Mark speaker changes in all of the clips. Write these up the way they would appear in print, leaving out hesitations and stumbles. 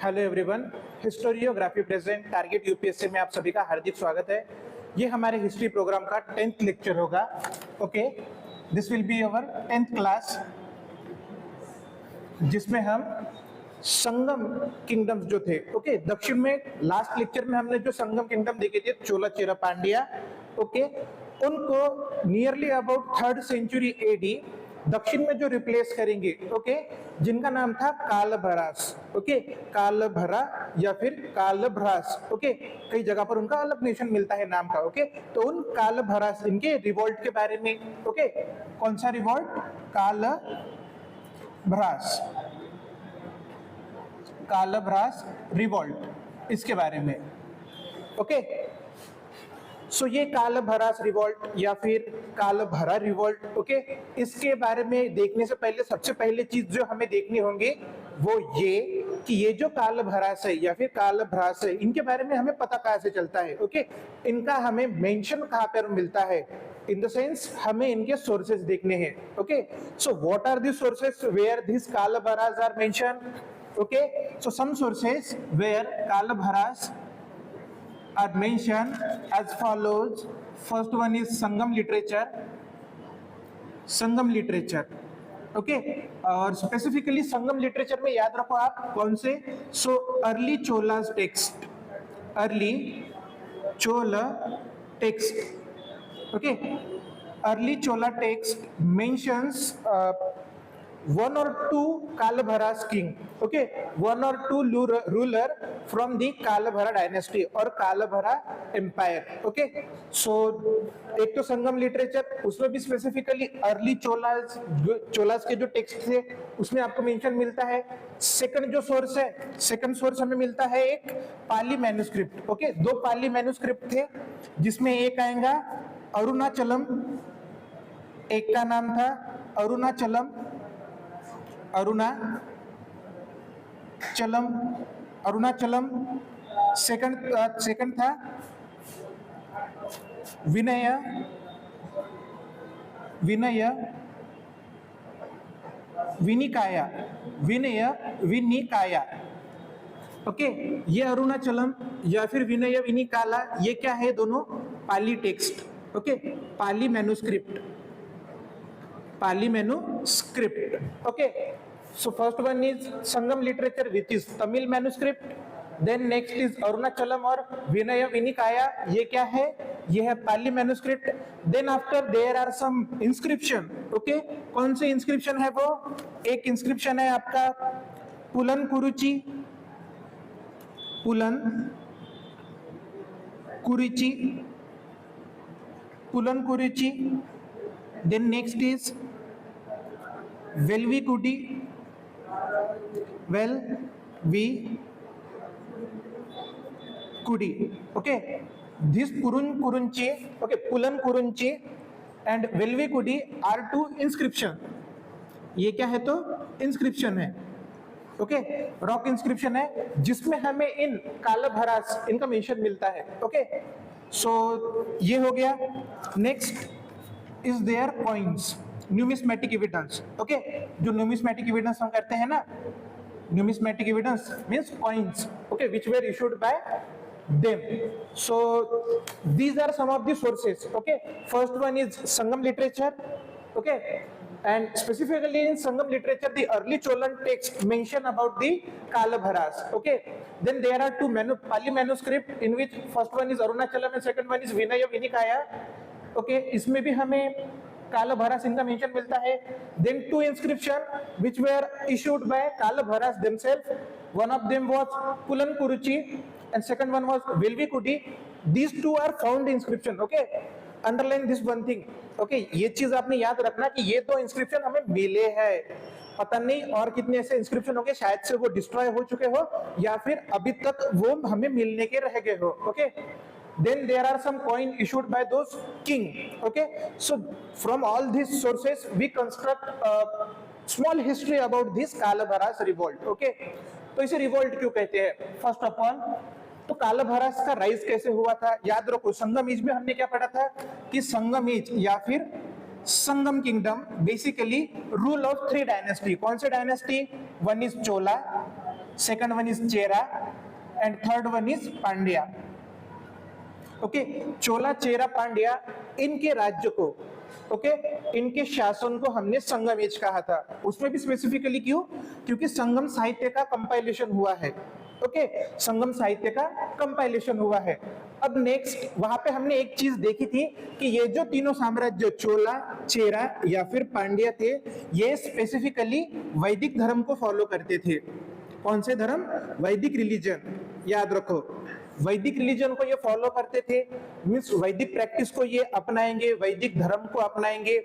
Speaker 1: Hello everyone, historiography present target UPSC में आप सभी का हार्दिक स्वागत है। ये हमारे हिस्ट्री प्रोग्राम का 10th लेक्चर होगा। Okay, this will be our 10th class, जिसमें हम संगम किंगडम्स जो थे, ओके, दक्षिण में लास्ट लेक्चर में हमने जो संगम किंगडम देखे थे, चोला चेरा पांड्या, ओके, उनको nearly about 3rd century AD दक्षिण में जो रिप्लेस करेंगे, ओके, जिनका नाम था कालभरास, ओके, कालभरा या फिर कालभ्रास, ओके, कई जगह पर उनका अलग नेशन मिलता है नाम का, ओके, तो उन कालभरास इनके रिवोल्ट के बारे में, ओके, कौन सा रिवोल्ट? कालभ्रास, कालभ्रास रिवोल्ट, इसके बारे में, ओके। सो ये कालभरास रिवोल्ट या फिर कालभरा रिवोल्ट, ओके, इसके बारे में देखने से पहले सबसे पहले चीज जो हमें देखनी होंगी वो ये कि ये जो कालभरास है या फिर कालभ्रास है, इनके बारे में हमें पता कहां से चलता है, ओके, इनका हमें मेंशन कहां पर मिलता है, इन द सेंस हमें इनके सोर्सेस देखने हैं, okay. So what are the sources where this Kalabhras are mentioned? Okay, so some sources where Kalabhras are mentioned as follows. First one is Sangam literature, Sangam literature, okay, और specifically Sangam literature में याद रखो आप कौन से? So early Cholas text, early Chola text, okay, early Chola text mentions one or two Kalabharas king, okay, one or two ruler from the Kalabhara dynasty or Kalabhara empire, okay. So एक तो संगम literature, उसमें भी स्पेसिफिकली अर्ली चोलास के जो text थे उसमें आपको mention मिलता है। सेकंड जो सोर्स है, सेकंड सोर्स हमें मिलता है एक पाली मैन्युस्क्रिप्ट, ओके, दो पाली मैन्युस्क्रिप्ट थे जिसमें एक आएगा अरुणाचलम, एक का नाम था अरुणाचलम, अरुणाचलम, सेकंड था विनय विनिकाया, ओके। ये अरुणाचलम या फिर विनय विनिकाला, ये क्या है? दोनों पाली text, okay, Pali manuscript, okay. So first one is Sangam literature, which is Tamil manuscript. Then next is Arunachalam और Vinaya Vinikaya, ये क्या है? ये है पाली manuscript. Then after there are some inscription, okay. कौन से inscription है वो? एक inscription है आपका पुलन कुरुची। Then next is Velvikudi, okay. This Kurunchi, okay, Pulan Kurunchi and Velvikudi are two inscription. ये क्या है? तो inscription है, ओके, रॉक इंस्क्रिप्शन है जिसमें हमें इन कालभरास इनका मेंशन मिलता है, ओके। सो ये हो गया। Next is their coins, numismatic evidence, okay, जो न्यूमिस्मेटिक एविडेंस हम करते हैं ना, numismatic evidence means coins, okay, which were issued by them. So these are some of the sources, okay. First one is Sangam literature, okay, and specifically in Sangam literature the early Cholan text mention about the Kalabharas, okay. Then there are two Pali manuscript in which first one is Arunachalam and second one is Vinaya Vinikaya, okay, इसमें भी हमें Kalabharas इनका mention मिलता है। Then two inscription which were issued by Kalabharas themselves, one of them was Pulan Kuruchi and second one was Velvikudi. These two are found inscription, okay. Underline this one thing, okay, ये चीज आपने याद रखना कि ये दो inscription हमें मिले हैं, पता नहीं और कितने ऐसे इंस्क्रिप्शन होंगे, शायद से वो डिस्ट्रॉय हो चुके हो या फिर अभी तक वो हमें मिलने के रह गए हो, okay. Then there are some coin issued by those king, okay. So from all these sources we construct a small history about this Kalabharas revolt, okay. तो इसे रिवोल्ट क्यों कहते हैं? फर्स्ट ऑफ ऑल तो कालभरास का राइज कैसे हुआ था? याद रखो, संगम एज में हमने क्या पढ़ा था कि संगम एज या फिर Sangam kingdom basically rule of 3 dynasty. कौन से dynasty? One is Chola, second one is Chera, and third one is Pandya. Okay, Chola, Chera, Pandya, इनके राज्य को, ओके, इनके शासन को हमने संगम एज कहा था। उसमें भी स्पेसिफिकली क्यों? क्योंकि संगम साहित्य का कंपाइलेशन हुआ है। ओके, संगम साहित्य का कंपाइलेशन हुआ है। अब नेक्स्ट वहां पे हमने एक चीज देखी थी कि ये जो तीनों साम्राज्य चोला, चेरा या फिर पांड्या थे, ये स्पेसिफिकली वैदिक धर्म को फॉलो करते थे। कौन से धर्म? वैदिक रिलीजन। याद रखो, वैदिक रिलीजन को ये फॉलो करते थे, मींस वैदिक प्रैक्टिस को ये अपनाएंगे, वैदिक धर्म को अपनाएंगे,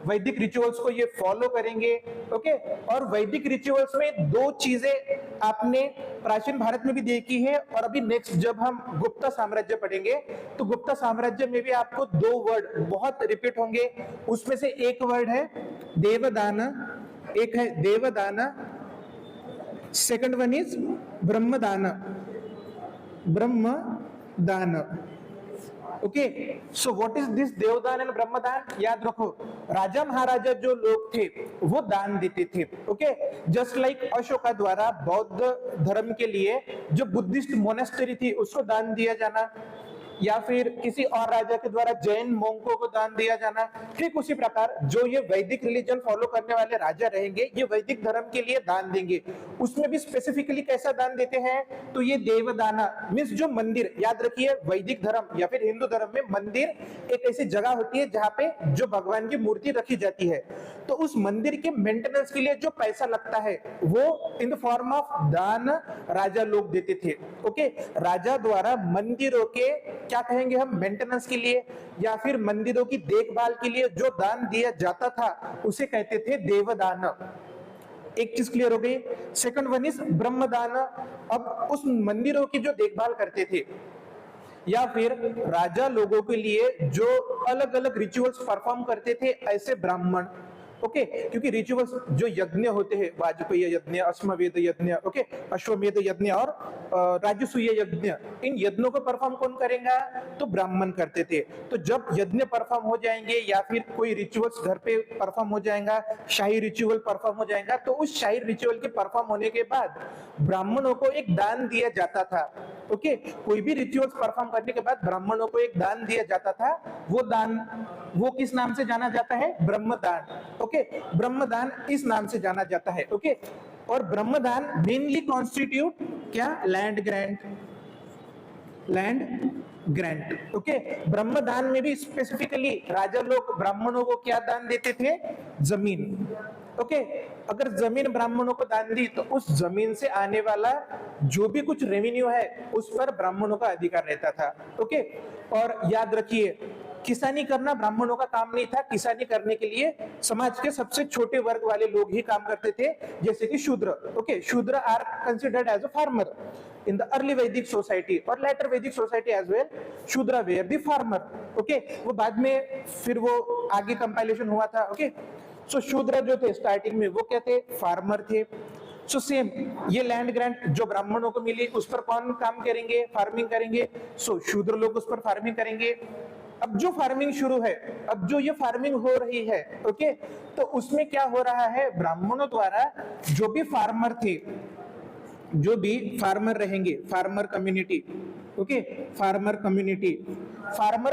Speaker 1: वैदिक रिचुअल्स को ये फॉलो करेंगे। ओके, और वैदिक रिचुअल्स में दो चीजें आपने प्राचीन भारत में भी देखी है, और अभी नेक्स्ट जब हम गुप्ता साम्राज्य पढ़ेंगे तो गुप्ता साम्राज्य में भी आपको दो वर्ड बहुत रिपीट होंगे। उसमें से एक वर्ड है देवदान, एक है devadana, second one is brahmadana. Brahmadana. Okay, so what is this devadana and brahmadana? याद रखो, राजा महाराजा जो लोग थे वो दान देते थे। ओके, जस्ट लाइक अशोका द्वारा बौद्ध धर्म के लिए जो बुद्धिस्ट मोनेस्टरी थी उसको दान दिया जाना, या फिर किसी और राजा के द्वारा जैन मोंकों को दान दिया जाना, ठीक उसी प्रकार जो ये वैदिक रिलीजन फॉलो करने वाले राजा रहेंगे ये वैदिक धर्म के लिए दान देंगे। उसमें भी स्पेसिफिकली कैसा दान देते हैं? तो ये देवदाना मींस जो मंदिर, याद रखिए वैदिक धर्म या फिर हिंदू धर्म में मंदिर एक ऐसी जगह होती है जहाँ पे जो भगवान की मूर्ति रखी जाती है, तो उस मंदिर के मेंटेनेंस के लिए जो पैसा लगता है वो इन द फॉर्म ऑफ दान राजा लोग देते थे। ओके, राजा द्वारा मंदिरों के क्या कहेंगे हम, मेंटेनेंस के लिए या फिर मंदिरों की देखभाल के लिए जो दान दिया जाता था उसे कहते थे देवदान। एक चीज क्लियर हो गई। Second one is brahmadana. अब उस मंदिरों की जो देखभाल करते थे या फिर राजा लोगों के लिए जो अलग अलग रिचुअल्स परफॉर्म करते थे ऐसे ब्राह्मण, ओके, क्योंकि रिचुअल्स जो यज्ञ होते हैं, वाजपेयी यज्ञ, अश्वमेध यज्ञ, ओके, अश्वमेध यज्ञ और राजसूय यज्ञ, इन यज्ञों को परफॉर्म कौन करेगा? तो ब्राह्मण करते थे। तो जब यज्ञ परफॉर्म हो जाएंगे या फिर कोई रिचुअल्स घर पे परफॉर्म हो जाएगा, शाही रिचुअल परफॉर्म हो जाएगा, तो उस शाही रिचुअल के परफॉर्म होने के बाद ब्राह्मणों को एक दान दिया जाता था। ओके, कोई भी रिचुअल्स परफॉर्म करने के बाद ब्राह्मणों को एक दान दिया जाता था। वो दान, वो किस नाम से जाना जाता है? ब्रह्मदान। ओके, ब्रह्मदान इस नाम से जाना जाता है। ओके, और ब्रह्मदान मेनली कॉन्स्टिट्यूट क्या? Land grant, land grant. Okay, brahmadana में भी स्पेसिफिकली राजा लोग ब्राह्मणों को क्या दान देते थे? जमीन। ओके, अगर जमीन ब्राह्मणों को दान दी तो उस जमीन से आने वाला जो भी कुछ रेवेन्यू है उस पर ब्राह्मणों का अधिकार रहता था। ओके, और याद रखिए किसानी करना ब्राह्मणों का काम नहीं था। किसानी करने के लिए समाज के सबसे छोटे वर्ग वाले लोग ही काम करते थे, जैसे कि Shudra. Okay, Shudra are considered as a farmer in the early Vedic society or later Vedic society as well. Shudra were the farmer. Okay, वो बाद में फिर वो आगे कंपाइलेशन हुआ था। ओके, सो शूद्र जो थे स्टार्टिंग में वो क्या थे? फार्मर थे। सो सेम ये लैंड ग्रांट जो ब्राह्मणों को मिली उस पर कौन काम करेंगे? फार्मिंग करेंगे। सो शूद्र लोग उस पर फार्मिंग करेंगे। अब जो फार्मिंग शुरू है, अब जो ये फार्मिंग हो रही है, ओके, तो उसमें क्या हो रहा है? ब्राह्मणों द्वारा जो भी फार्मर थे, जो भी फार्मर रहेंगे, farmer community, okay, farmer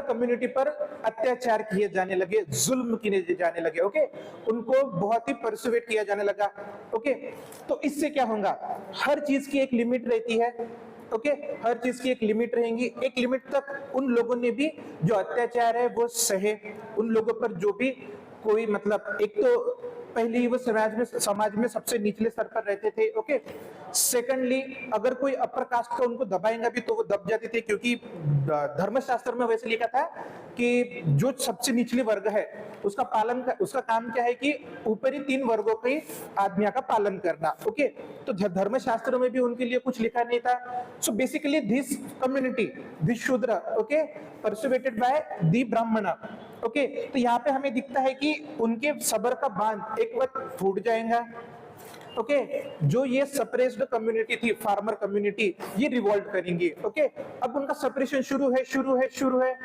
Speaker 1: community पर अत्याचार किए जाने लगे, जुल्म किए जाने लगे। ओके, उनको बहुत ही परसुएट किया जाने लगा। ओके, तो इससे क्या होगा? हर चीज की एक लिमिट रहती है। ओके, हर चीज की एक लिमिट रहेंगी। एक लिमिट तक उन लोगों ने भी जो अत्याचार है वो सहे। उन लोगों पर जो भी कोई मतलब, एक तो पहले ही वो समाज में सबसे निचले स्तर पर रहते थे। ओके, सेकंडली अगर कोई अपर कास्ट का उनको दबाएगा भी तो वो दब जाते थे, क्योंकि धर्मशास्त्र में वैसे लिखा था कि जो सबसे निचले वर्ग है उसका काम क्या है कि ऊपरी 3 वर्गों के आज्ञा का पालन करना। ओके, तो धर्मशास्त्र में भी उनके लिए कुछ लिखा नहीं था। So basically this community, this शूद्र, ओके, परसुएटेड बाय दी ब्राह्मण। ओके, तो यहाँ पे हमें दिखता है कि उनके सबर का बांध एक वक्त फूट जाएगा। ओके, जो ये सप्रेस्ड कम्युनिटी थी, फार्मर कम्युनिटी, ये रिवोल्ट करेंगे। ओके, अब उनका सप्रेशन शुरू है।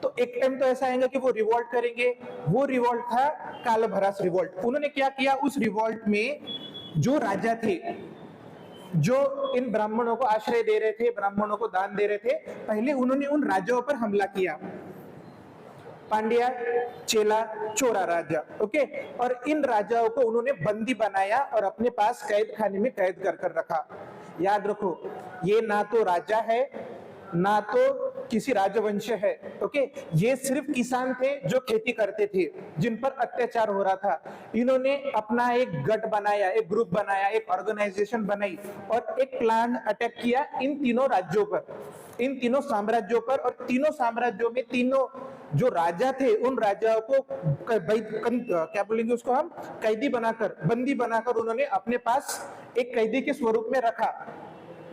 Speaker 1: तो एक टाइम तो ऐसा आएगा कि वो रिवोल्ट करेंगे। वो रिवोल्ट था कालभरास रिवोल्ट। उन्होंने क्या किया? उस रिवोल्ट में जो राजा थे जो इन ब्राह्मणों को आश्रय दे रहे थे, ब्राह्मणों को दान दे रहे थे, पहले उन्होंने उन राजाओं पर हमला किया। पांड्या, चेला, चोरा राजा, ओके। और इन राजाओं को उन्होंने बंदी बनाया और अपने पास कैद खाने में कैद कर कर रखा। याद रखो, ये ना तो राजा है ना तो किसी राजवंश है, ओके। ये सिर्फ किसान थे जो खेती करते थे, जिन पर अत्याचार हो रहा था। इन्होंने अपना एक गठ बनाया, एक ग्रुप बनाया, एक ऑर्गेनाइजेशन बनाई और एक प्लान अटैक किया इन तीनों राज्यों पर, इन तीनों साम्राज्यों पर। और तीनों साम्राज्यों में तीनों जो राजा थे, उन राजाओं को क्या बोलेंगे उसको हम, कैदी बनाकर, बंदी बनाकर उन्होंने अपने पास एक कैदी के स्वरूप में रखा।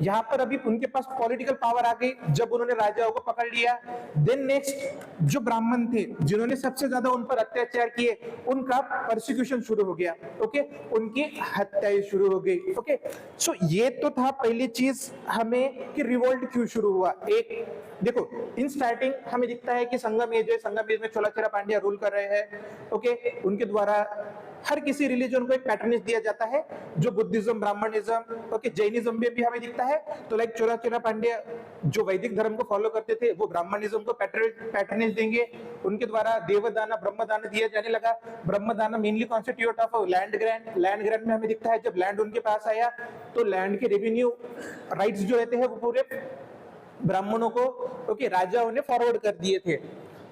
Speaker 1: यहाँ पर अभी उनके पास पॉलिटिकल पावर आ गई जब उन्होंने राजाओं को पकड़ लिया। देन नेक्स्ट जो ब्राह्मण थे, जिन्होंने सबसे ज्यादा उन पर अत्याचार किए, उनका परसिक्यूशन शुरू हो गया, ओके। उनकी हत्याएं शुरू हो गई, ओके। सो ये तो था पहली चीज हमें कि रिवोल्ट क्यों शुरू हुआ। एक देखो, इन स्टार्टिंग हमें दिखता है कि संगम एज है, संगम एज में चोलाचेरा पांड्या रूल कर रहे हैं, ओके। उनके द्वारा हर किसी रिलीजन को एक पैटर्नेज दिया जाता है, जो बुद्धिज्म, ब्राह्मणिज्म, ओके, जैनिज्म में भी हमें दिखता है। तो लाइक चोलाचेरा पांड्या जो वैदिक धर्म को फॉलो करते थे, वो ब्राह्मणिज्म को पैटर्नेज देंगे। उनके द्वारा देवदान, ब्रह्मदान दिया जाने लगा। Brahmadana mainly constitute of land grant. Land grant में हमें दिखता है जब लैंड उनके पास आया तो लैंड के रेवेन्यू राइट्स जो रहते हैं वो पूरे ब्राह्मणों को, ओके, राजाओं ने फॉरवर्ड कर दिए थे।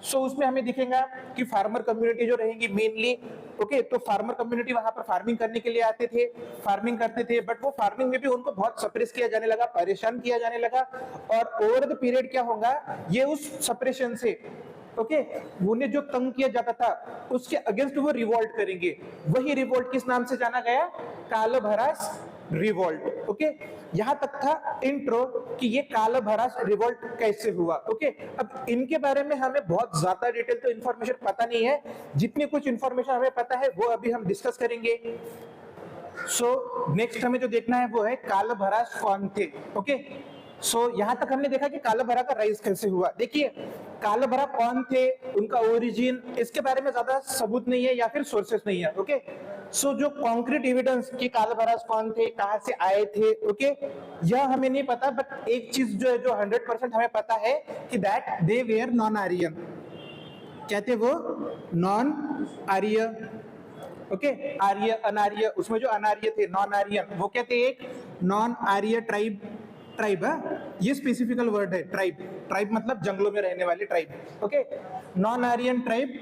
Speaker 1: सो उसमें हमें दिखेगा कि फार्मर कम्युनिटी जो रहेंगी मेनली, ओके, तो फार्मर कम्युनिटी वहां पर फार्मिंग करने के लिए आते थे, फार्मिंग करते थे, बट वो फार्मिंग में भी उनको बहुत सप्रेस किया जाने लगा, परेशान किया जाने लगा। और ओवर द पीरियड क्या होगा, ये उस सप्रेशन से, ओके, उन्हें जो तंग किया जाता था उसके अगेंस्ट वो रिवोल्ट करेंगे। वही रिवोल्ट किस नाम से जाना गया, कालभरास रिवोल्ट, ओके। यहां तक था इंट्रो कि ये कालभरास रिवोल्ट कैसे हुआ, ओके। अब इनके बारे में हमें बहुत ज्यादा डिटेल तो इंफॉर्मेशन पता नहीं है, जितनी कुछ इंफॉर्मेशन हमें पता है वो अभी हम डिस्कस करेंगे। सो नेक्स्ट हमें जो देखना है वो है कालभरास कौन थे, ओके। सो यहां तक हमने देखा कि कालभरा का राइज कैसे हुआ। देखिए, कालभरा कौन थे, उनका ओरिजिन, इसके बारे में ज्यादा सबूत नहीं है या फिर सोर्सेस नहीं है, ओके। सो जो कॉन्क्रीट एविडेंस कि कालभरास कौन थे, कहां से आए थे, ओके, यह हमें नहीं पता। बट एक चीज जो है, जो 100% हमें पता है कि that they were non Aryan. क्या थे वो, नॉन आर्य, ओके। आर्य, अनार्य, उसमें जो अनार्य थे, नॉन आर्यन, वो क्या थे, एक नॉन आर्य ट्राइब। ट्राइब है, ये स्पेसिफिकल वर्ड है, ट्राइब। ट्राइब मतलब जंगलों में रहने वाले tribe, okay. Non Aryan tribe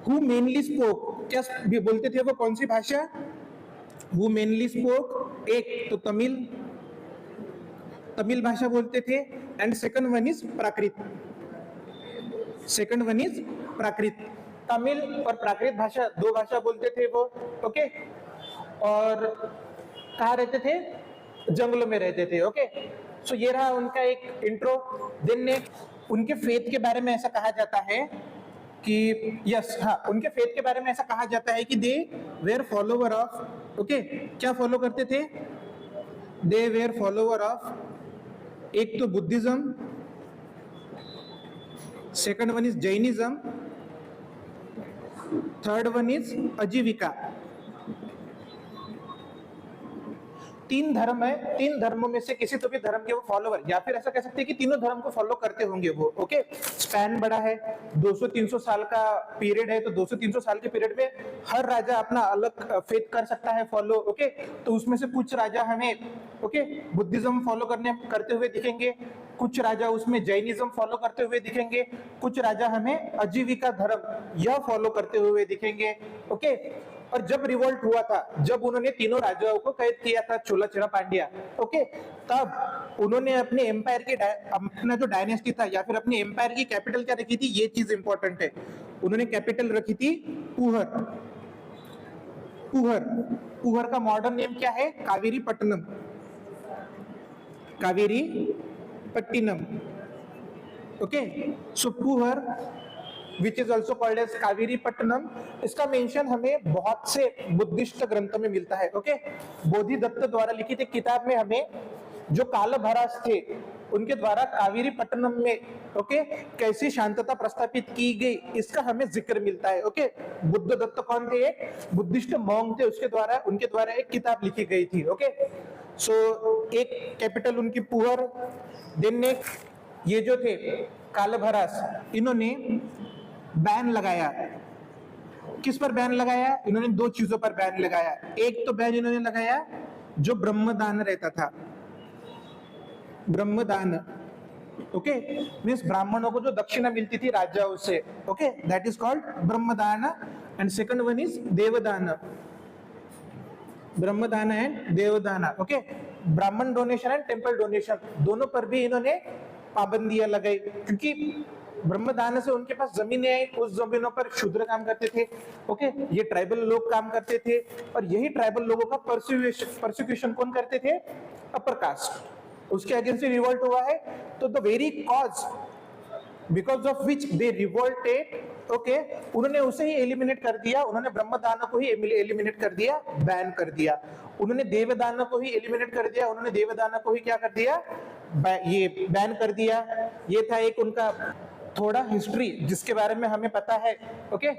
Speaker 1: who mainly spoke, क्या बोलते थे वो, कौन सी भाषा, हु मेनली स्पोक, एक तो तमिल, तमिल भाषा बोलते थे। And second one is Prakrit, second one is Prakrit. Tamil और प्राकृत भाषा, दो भाषा बोलते थे वो, ओके। और कहाँ रहते थे, जंगलों में रहते थे, ओके। सो ये रहा उनका एक इंट्रो। देन उनके फेथ के बारे में ऐसा कहा जाता है कि यस, हाँ, उनके फेथ के बारे में ऐसा कहा जाता है कि दे वेयर फॉलोवर ऑफ, ओके, क्या फॉलो करते थे, दे वेयर फॉलोवर ऑफ, एक तो Buddhism, second one is Jainism, third one is आजीविका। तीन धर्म है, तीन धर्मों में से किसी तो भी धर्म के वो फॉलोवर, या फिर ऐसा कह सकते हैं कि तीनों धर्म को फॉलो करते होंगे वो, ओके। स्पैन बड़ा है, 200-300 साल का पीरियड है, तो 200-300 साल के पीरियड में हर राजा अपना अलग फेथ कर सकता है फॉलो, ओके। तो उसमें से कुछ राजा हमें, ओके, बुद्धिज्म फॉलो करते हुए दिखेंगे, कुछ राजा उसमें जैनिज्म फॉलो करते हुए दिखेंगे, कुछ राजा हमें आजीविका धर्म यह फॉलो करते हुए दिखेंगे, ओके। और जब रिवोल्ट हुआ था, जब उन्होंने तीनों राजाओं को कैद किया था, चोलाचेरा पांड्या, ओके, तब उन्होंने अपने एम्पायर के अपना जो डायनेस्टी था या फिर अपने एम्पायर की कैपिटल क्या रखी थी, ये चीज इंपॉर्टेंट है। उन्होंने कैपिटल रखी थी पुहर। पुहर, पुहर का मॉडर्न नेम क्या है, Kaveri Pattanam, Kaveri Pattinam, okay. So Puhar which is also called as Kaveri Pattanam, इसका मेंशन हमें बहुत से बुद्धिस्ट ग्रंथों में मिलता है, ओके। बोधिदत्त द्वारा लिखित एक किताब में हमें जो कालभरास थे उनके द्वारा कावेरी पट्टनम में, ओके, कैसी शांतता प्रस्थापित की गई इसका हमें जिक्र मिलता है, ओके। बुद्धदत्त कौन थे, एक बुद्धिस्ट मॉन्क थे, उसके द्वारा, उनके द्वारा एक किताब लिखी गई थी, ओके। सो एक कैपिटल उनकी पुअर। देन नेक्स्ट ये जो थे कालभरास, इन्होंने बैन लगाया। किस पर बैन लगाया? इन्होंने दो चीजों पर बैन लगाया। एक तो बैन इन्होंने लगाया जो ब्रह्मदान रहता था, ब्रह्मदान, ओके, मीन्स ब्राह्मणों को जो दक्षिणा मिलती थी राजाओं से, okay, that is called brahmadana. And second one is devadana, brahmadana and devadana, okay, Brahmin donation and temple donation, दोनों पर भी इन्होंने पाबंदियां लगाई, क्योंकि ब्रह्मदान से उनके पास जमीनें आई, उस जमीनों पर शूद्र काम करते थे, ओके, ये ट्राइबल लोग काम करते थे, और यही ट्राइबल लोगों का परसिक्यूशन कौन करते थे? अपर कास्ट, उसके अगेंस्ट रिवोल्ट हुआ है। तो the very cause because of which they revolted, okay, उन्होंने उसे ही एलिमिनेट कर दिया, उन्होंने ब्रह्मदान को ही एलिमिनेट कर दिया, बैन कर दिया। उन्होंने देवदान को ही एलिमिनेट कर दिया, उन्होंने देवदान को ही क्या कर दिया? ये बैन कर दिया। ये था एक उनका थोड़ा हिस्ट्री जिसके बारे में हमें पता है, ओके।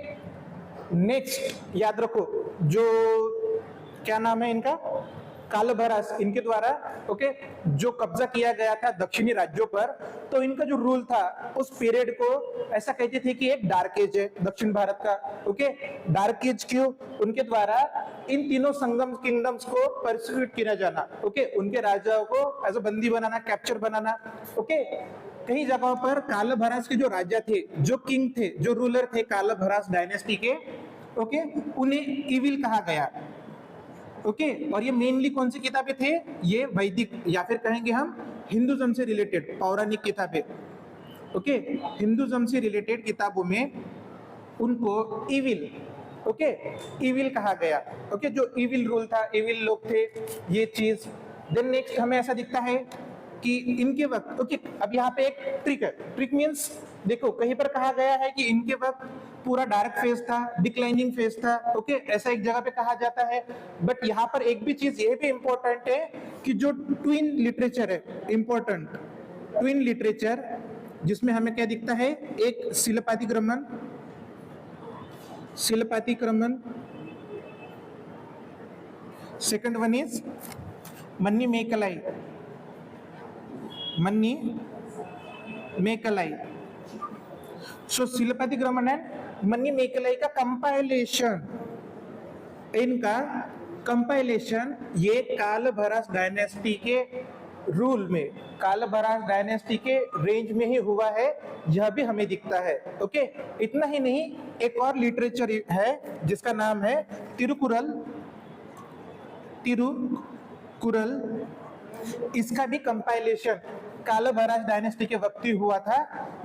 Speaker 1: नेक्स्ट याद रखो, जो क्या नाम है इनका, कालभरास, इनके द्वारा, ओके, जो कब्जा किया गया था दक्षिणी राज्यों पर, तो इनका जो रूल था उस पीरियड को ऐसा कहते थे कि एक डार्क एज है दक्षिण भारत का, ओके। डार्क एज क्यों? उनके द्वारा इन तीनों संगम किंगडम्स को परसिक्यूट किया जाना, ओके, उनके राजाओं को एज अ बंदी बनाना, कैप्चर बनाना, ओके। कई जगहों पर कालभरास के जो राजा थे, जो किंग थे, जो रूलर थे कालभरास डायनेस्टी के, ओके, उन्हें इविल कहा गया, ओके। और ये मेनली कौन सी किताबें थे? ये वैदिक या फिर कहेंगे हम हिंदुज्म से रिलेटेड पौराणिक किताबें, ओके। हिंदुज्म से रिलेटेड किताबों में उनको इविल, ओके, इविल कहा गया, ओके, जो इविल रूल था, इविल लोग थे, ये चीज। देन नेक्स्ट हमें ऐसा दिखता है कि इनके वक्त, ओके, अब यहाँ पे एक ट्रिक है। ट्रिक मीन्स देखो, कहीं पर कहा गया है कि इनके वक्त पूरा डार्क फेज था, डिक्लाइनिंग फेज था, ओके, ऐसा एक जगह पे कहा जाता है। बट यहाँ पर एक भी चीज ये भी इंपॉर्टेंट है कि जो ट्विन लिटरेचर है, इंपॉर्टेंट ट्विन लिटरेचर, जिसमें हमें क्या दिखता है? एक शिलपातिक्रमण, शिलपातिक्रमण, सेकंड वन इज मन्नी मेकलाई, मन्नी मेकलाई। सो शिलपातिक्रमण एंड मन्नी मेकलाई का कंपाइलेशन, इनका कंपाइलेशन ये कालभरास डायनेस्टी के रूल में, कालभरास डायनेस्टी के रेंज में ही हुआ है, यह भी हमें दिखता है, ओके। इतना ही नहीं, एक और लिटरेचर है जिसका नाम है तिरुकुरल, तिरुकुरल, इसका भी कंपाइलेशन कालभरास डायनेस्टी के वक्त ही हुआ था,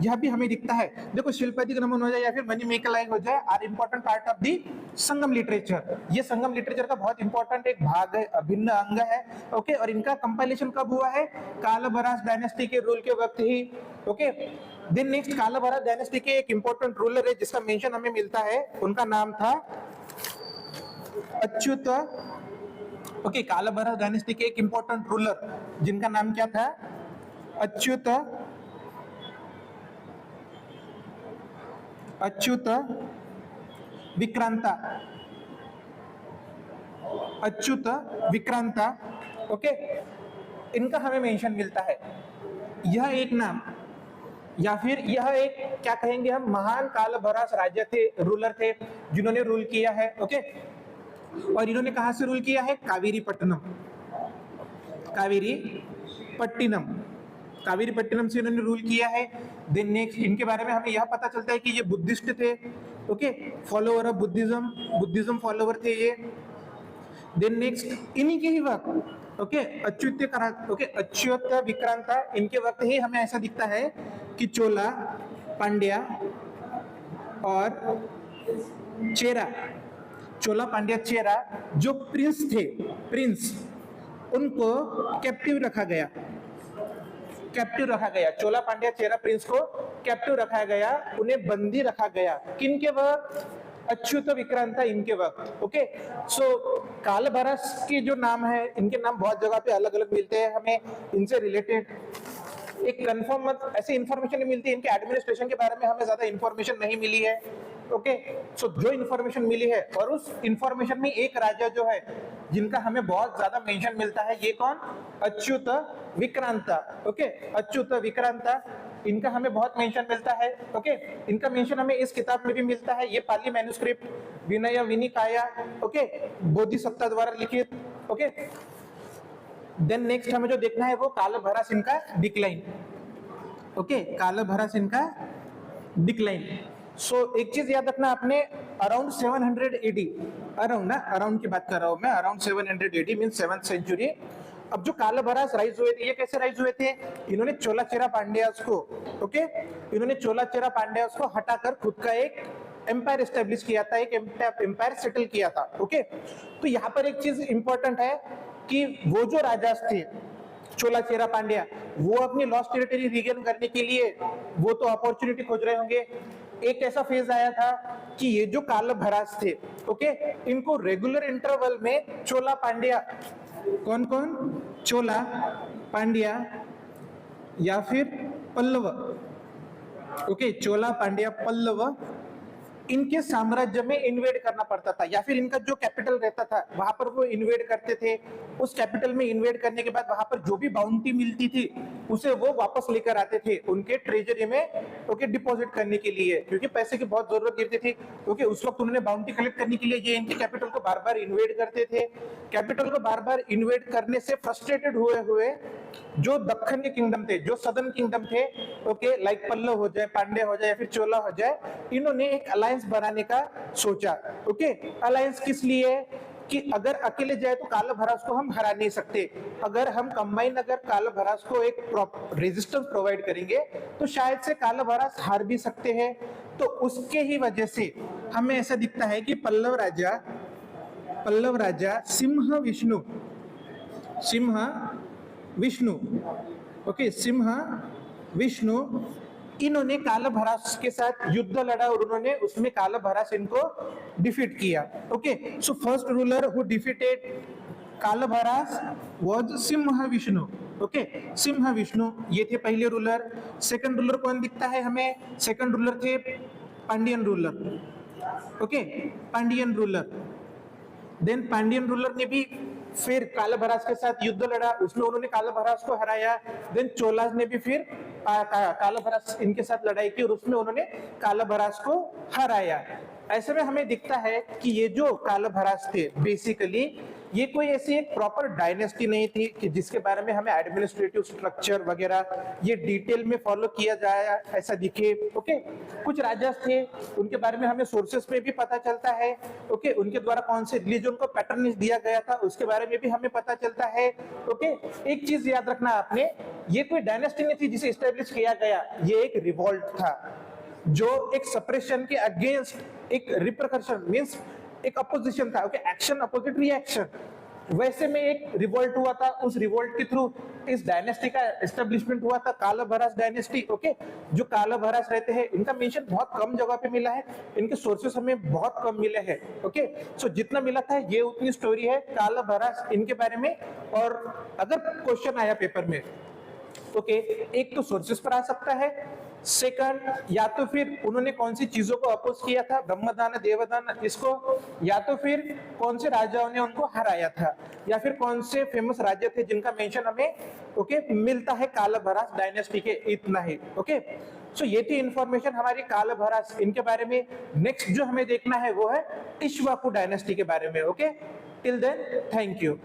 Speaker 1: यह भी हमें दिखता है। देखो, शिलपातिक्रमण हो जाए या फिर मनी मेकलाई हो जाए, are important part of the Sangam literature. ये संगम लिटरेचर का बहुत इंपॉर्टेंट एक भाग है, अभिन्न अंग है, ओके। और इनका कंपाइलेशन कब हुआ है? कालभरास डायनेस्टी के रूल के वक्त ही, ओके। देन नेक्स्ट, कालभरास डायनेस्टी के एक इंपॉर्टेंट रूलर है जिसका मेंशन हमें मिलता है, उनका नाम था अच्युत, ओके। कालभरास डायनेस्टी के एक इंपॉर्टेंट रूलर जिनका नाम क्या था? अच्युत, अच्युत विक्रांता, अच्युत विक्रांता, ओके। इनका हमें मेंशन मिलता है। यह एक नाम या फिर यह एक क्या कहेंगे हम, महान कालभरास राजा थे, रूलर थे, जिन्होंने रूल किया है, ओके। और इन्होंने कहां से रूल किया है? कावेरीपट्टनम, कावेरीपट्टनम, कावेरीपट्टनम से इन्होंने रूल किया है। देन नेक्स्ट, इनके बारे में हमें यह पता चलता है कि ये बुद्धिस्ट थे, okay, follower of Buddhism, Buddhism follower थे ये। देन नेक्स्ट, इन्हीं के ही वक्त, ओके, अच्युत विक्रांता, इनके वक्त ही हमें ऐसा दिखता है कि चोला, पांड्या और चेरा, चोला, पांड्या, चेरा जो प्रिंस थे, प्रिंस, उनको कैप्टिव रखा गया, कैप्टिव रखा गया। चोला, पांड्या, चेरा प्रिंस को कैप्टिव रखा गया, उन्हें बंदी रखा गया। किनके वक्त? अच्युत विक्रांता, इनके वक्त, ओके। सो कालभरास के जो नाम है, इनके नाम बहुत जगह पे अलग अलग मिलते हैं, हमें इनसे रिलेटेड एक कंफर्म ऐसी इंफॉर्मेशन नहीं मिलती। इनके एडमिनिस्ट्रेशन के बारे में हमें ज्यादा इंफॉर्मेशन नहीं मिली है, ओके, सो जो इंफॉर्मेशन मिली है, और उस इंफॉर्मेशन में एक राजा जो है जिनका हमें बहुत ज्यादा मेंशन मिलता है, ये कौन? अच्युत विक्रांता। ओके, अच्युत विक्रांता, इनका हमें बहुत मेंशन मिलता है। ओके, इनका मेंशन हमें इस किताब में भी मिलता है, ये पाली मैन्युस्क्रिप्ट विनय विनिकाया, ओके, बोधिसत्ता द्वारा लिखित। ओके, देन नेक्स्ट हमें जो देखना है वो कालभैरव सिंह का डिक्लाइन। ओके, कालभैरव सिंह का डिक्लाइन। सो एक चीज याद रखना आपने, अराउंड 700 AD, अराउंड ना, अराउंड की बात कर रहा हूं मैं, around 700 AD means 7th century. अब जो कालभैरव राइज हुए थे, ये कैसे राइज हुए थे? इन्होंने चोलाचेरा पांड्यास को, ओके, इन्होंने चोलाचेरा पांड्यास को हटाकर खुद का एक एम्पायर एस्टेब्लिश किया था, एक एम्पायर सेटल किया था। ओके, तो यहाँ पर एक चीज इंपॉर्टेंट है कि वो जो राजा थे चोलाचेरा पांड्या, वो अपनी लॉस्ट टेरिटरी रीगेन करने के लिए वो तो अपॉर्चुनिटी खोज रहे होंगे। एक ऐसा फेज आया था कि ये जो कालभैरव थे, ओके, इनको रेगुलर इंटरवल में चोला पांड्या, कौन कौन? चोला, पांड्या या फिर पल्लव, ओके, चोला, पांड्या, पल्लव, इनके साम्राज्य में इन्वेड करना पड़ता था, या फिर इनका जो कैपिटल रहता था वहां पर वो इन्वेड करते थे। उस कैपिटल में इन्वेड करने के बाद वहां पर जो भी बाउंटी मिलती थी उसे वो वापस लेकर आते थे उनके ट्रेजरी में, ओके, डिपॉजिट करने के लिए, क्योंकि पैसे की बहुत जरूरत गिरती थी। ओके, उस वक्त उन्होंने बाउंटी कलेक्ट करने के लिए ये इनके कैपिटल को बार बार इन्वेड करते थे। कैपिटल को बार बार इन्वेड करने से फ्रस्ट्रेटेड हुए जो दक्खन के किंगडम थे, जो सदर्न किंगडम थे, ओके, लाइक पल्लव हो जाए, पांड्या हो जाए या फिर चोला हो जाए, इन्होंने एक अलायंस बनाने का सोचा। ओके, अलायंस किस लिए? कि अगर अकेले जाए तो कालभैरव को हम हरा नहीं सकते, अगर हम कंबाइन अगर कालभैरव को एक रेजिस्टेंस प्रोवाइड करेंगे तो शायद से कालभैरव हार भी सकते हैं। तो उसके ही वजह से हमें ऐसा दिखता है कि पल्लव राजा सिंह विष्णु, ओके, सिंह विष्णु, इन्होंने कालभैरव के साथ युद्ध लड़ा और उन्होंने उसमें कालभैरव इनको डिफीट किया। Okay, so first ruler who defeated Kaal Bhairav was Singh Vishnu. Okay, Singh Vishnu ये थे पहले रूलर। सेकंड रूलर कौन दिखता है हमें? सेकंड रूलर थे Pandyan ruler. Okay, Pandyan ruler. Then Pandyan ruler ने भी फिर कालभैरव के साथ युद्ध लड़ा, उसमें उन्होंने कालभैरव को हराया। देन चोलास ने भी फिर कालभैरव इनके साथ लड़ाई की और उसमें उन्होंने कालभैरव को हराया। ऐसे में हमें दिखता है कि ये जो कालभैरव थे बेसिकली ये कोई ऐसी एक प्रॉपर डायनेस्टी नहीं थी कि जिसके बारे में हमें एडमिनिस्ट्रेटिव स्ट्रक्चर वगैरह ये डिटेल में फॉलो किया जाए ऐसा दिखे। ओके, कुछ राजा थे उनके बारे में हमें सोर्सेस में भी पता चलता है। ओके, उनके द्वारा कौन से रिलीजन को पैटर्नेज दिया गया था उसके बारे में भी हमें पता चलता है। ओके, एक चीज याद रखना आपने, ये कोई डायनेस्टी नहीं थी जिसे एस्टेब्लिश किया गया, ये एक रिवॉल्ट था जो एक सप्रेशन के अगेंस्ट एक रिपरकशन मींस एक अपोजिशन था। ओके, एक्शन अपोजिट रिएक्शन, वैसे में एक रिवोल्ट हुआ था, उस रिवोल्ट के थ्रू इस डायनेस्टी का एस्टेब्लिशमेंट हुआ था, कालभैरव डायनेस्टी। ओके, जो कालभैरव रहते हैं इनका मेंशन बहुत कम जगह पे मिला है, इनके सोर्सेस हमें बहुत कम मिले हैं। ओके, सो जितना मिला था ये उतनी स्टोरी है कालभैरव इनके बारे में। और अगर क्वेश्चन आया पेपर में, ओके, एक तो सोर्सेस पर आ सकता है, सेकंड या तो फिर उन्होंने कौन सी चीजों को अपोज किया था, ब्रह्मदान देवदान इसको, या तो फिर कौन से राजाओं ने उनको हराया था, या फिर कौन से फेमस राजा थे जिनका मेंशन हमें ओके मिलता है कालभैरव डायनेस्टी के, इतना ही। ओके, सो ये थी इंफॉर्मेशन हमारी कालभैरव इनके बारे में। नेक्स्ट जो हमें देखना है वो है इक्ष्वाकु डायनेस्टी के बारे में। Okay, till then thank you.